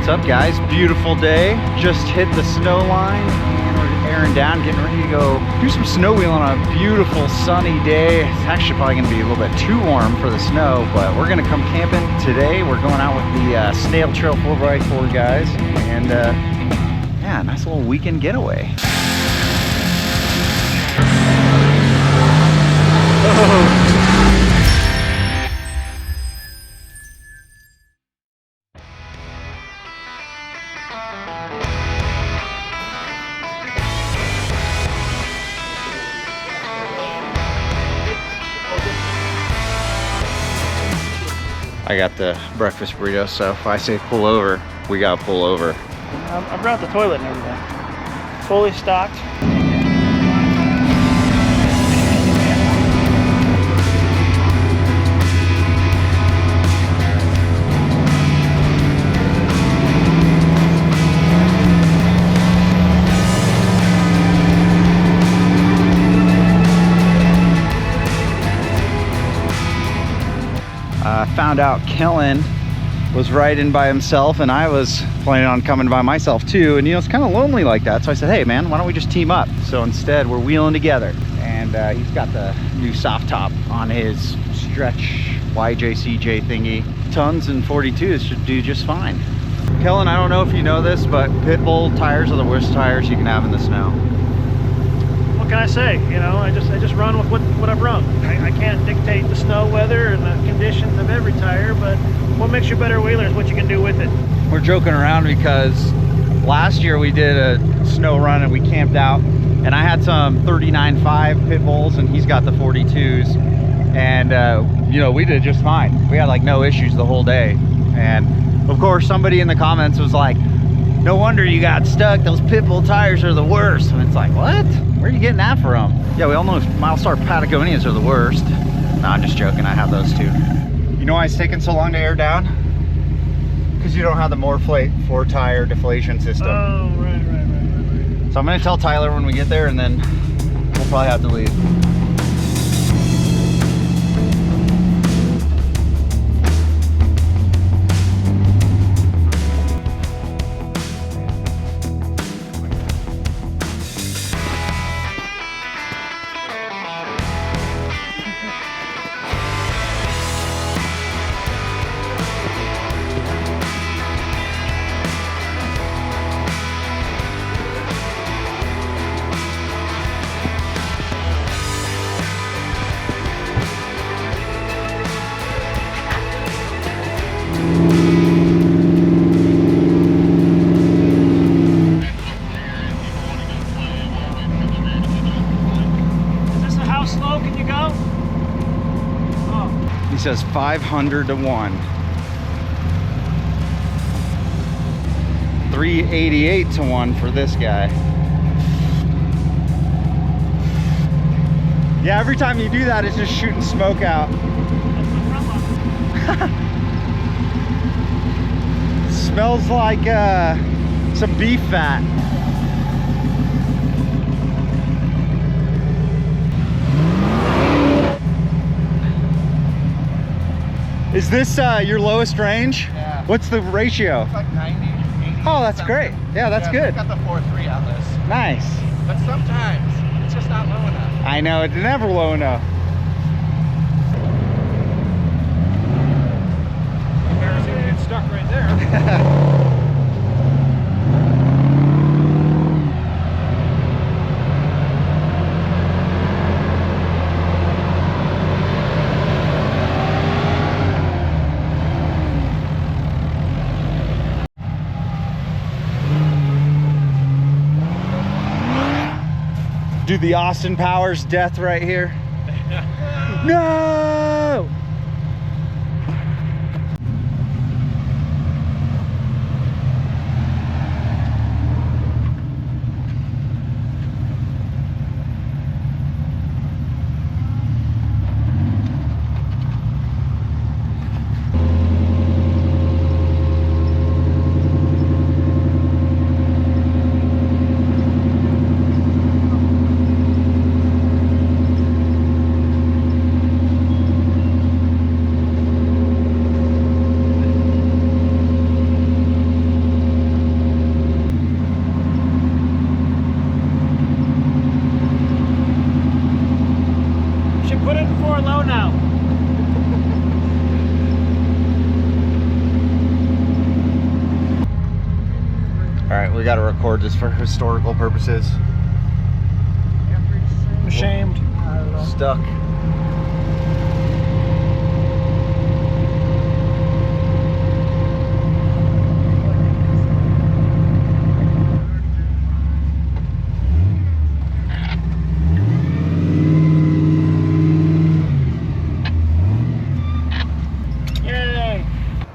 What's up, guys? Beautiful day. Just hit the snow line and we're airing down, getting ready to go do some snow wheeling on a beautiful sunny day. It's actually probably gonna be a little bit too warm for the snow, but we're gonna come camping today. We're going out with the Snail Trail 4x4 guys, and yeah, nice little weekend getaway. Oh. I got the breakfast burrito, so if I say pull over, we gotta pull over. I brought the toilet and everything. Fully stocked. Found out Kellen was riding by himself and I was planning on coming by myself too, and you know, it's kind of lonely like that, so I said, hey man, why don't we just team up? So instead we're wheeling together, and he's got the new soft top on his stretch YJCJ thingy. Tons and 42s should do just fine. Kellen, I don't know if you know this, but pit bull tires are the worst tires you can have in the snow. What can I say? You know, I just run with what I've run. I can't dictate the snow weather and the conditions of every tire, but what makes you a better wheeler is what you can do with it. We're joking around because last year we did a snow run and we camped out, and I had some 39.5 pit bulls and he's got the 42s, and you know, we did just fine. We had like no issues the whole day. And of course somebody in the comments was like, no wonder you got stuck, those pit bull tires are the worst. And it's like, what? Where are you getting that from? Yeah, we all know Milestar Patagonias are the worst. No, I'm just joking, I have those too. You know why it's taking so long to air down? Because you don't have the Morflate 4-tire deflation system. Oh, right. So I'm gonna tell Tyler when we get there, and then we'll probably have to leave. He says 500 to 1. 388 to 1 for this guy. Yeah, every time you do that, it's just shooting smoke out. Smells like some beef fat. Is this your lowest range? Yeah. What's the ratio? It's like 90, 80. Oh, that's great. Yeah, that's good. I got the 4.3 on this. Nice. But sometimes it's just not low enough. I know, it's never low enough. Embarrassing to get stuck right there. Do the Austin Powers death right here. No! we gotta record this for historical purposes. I'm ashamed. Stuck. Yay!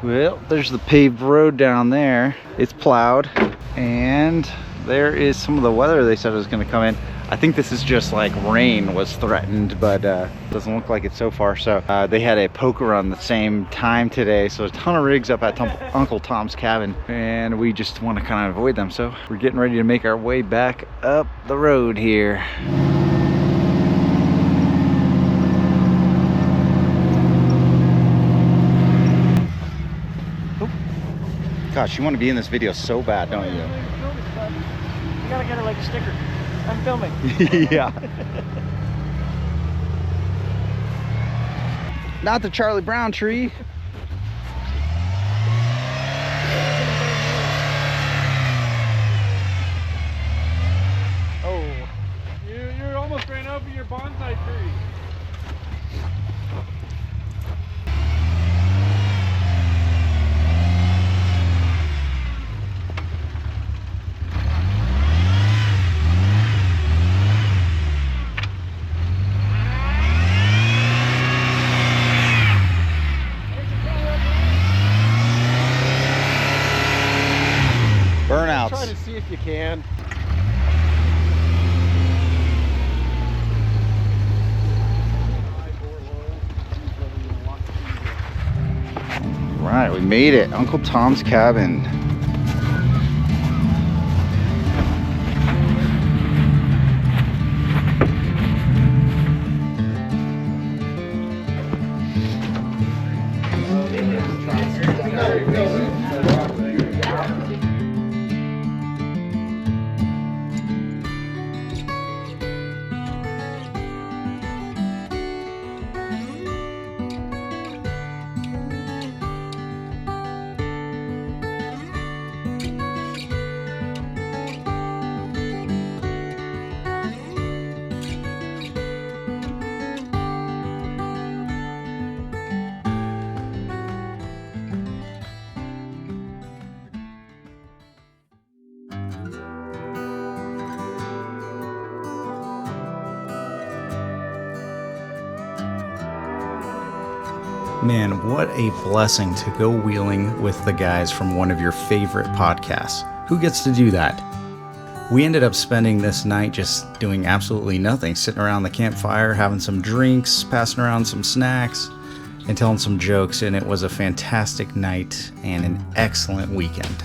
Well, there's the paved road down there. It's plowed, and there is some of the weather they said was going to come in. I think this is just like rain was threatened, but doesn't look like it so far. So they had a poker run the same time today, so a ton of rigs up at Uncle Tom's cabin, and we just want to kind of avoid them. So we're getting ready to make our way back up the road here. Gosh, you want to be in this video so bad, don't you? You gotta get her like a sticker. I'm filming. Yeah. Not the Charlie Brown tree. Oh, you almost ran over your bonsai tree. Burnouts. Try to see if you can. Right, we made it. Uncle Tom's cabin. Man, what a blessing to go wheeling with the guys from one of your favorite podcasts. Who gets to do that? We ended up spending this night just doing absolutely nothing, sitting around the campfire, having some drinks, passing around some snacks, and telling some jokes, and it was a fantastic night and an excellent weekend.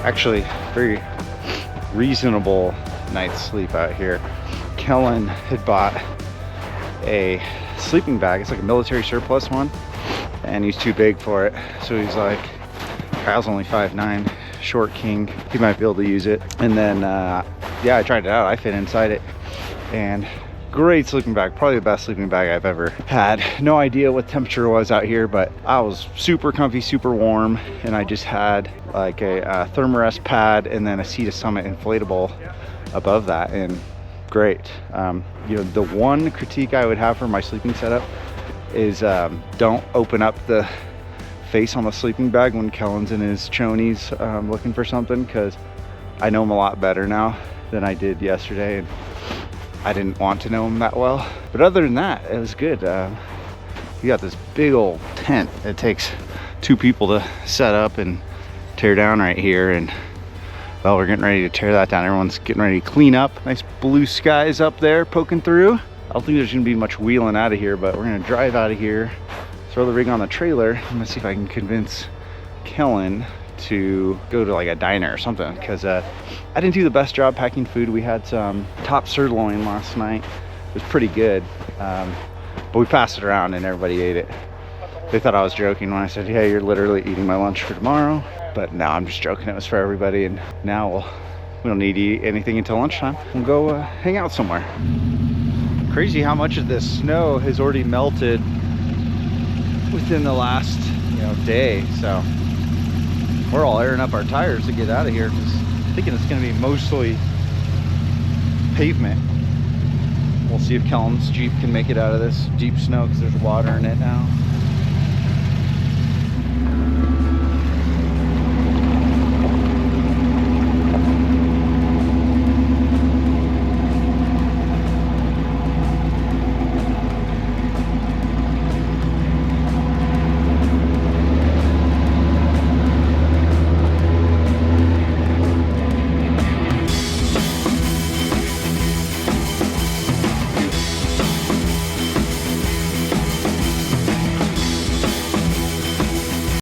Actually, very reasonable night's sleep out here. Kellen had bought a sleeping bag. It's like a military surplus one, and he's too big for it. So he's like, Kyle's only 5'9", short king. He might be able to use it. And then, yeah, I tried it out. I fit inside it, and great sleeping bag. Probably the best sleeping bag I've ever had. No idea what temperature was out here, but I was super comfy, super warm, and I just had like a Thermarest pad and then a Sea to Summit inflatable above that, and great. You know, the one critique I would have for my sleeping setup is don't open up the face on the sleeping bag when Kellen's in his chonies looking for something, because I know him a lot better now than I did yesterday, and I didn't want to know him that well. But other than that, it was good. We got this big old tent. It takes 2 people to set up and tear down right here, and Well, we're getting ready to tear that down. Everyone's getting ready to clean up. Nice blue skies up there poking through. I don't think there's gonna be much wheeling out of here, but we're gonna drive out of here, throw the rig on the trailer. I'm gonna see if I can convince Kellen to go to like a diner or something, because I didn't do the best job packing food. We had some top sirloin last night. It was pretty good, but we passed it around and everybody ate it. They thought I was joking when I said, hey, you're literally eating my lunch for tomorrow. But no, I'm just joking. It was for everybody, and now we don't need to eat anything until lunchtime. We'll go hang out somewhere. Crazy how much of this snow has already melted within the last day. So we're all airing up our tires to get out of here, because I'm thinking it's going to be mostly pavement. We'll see if Kellen's Jeep can make it out of this deep snow, because there's water in it now.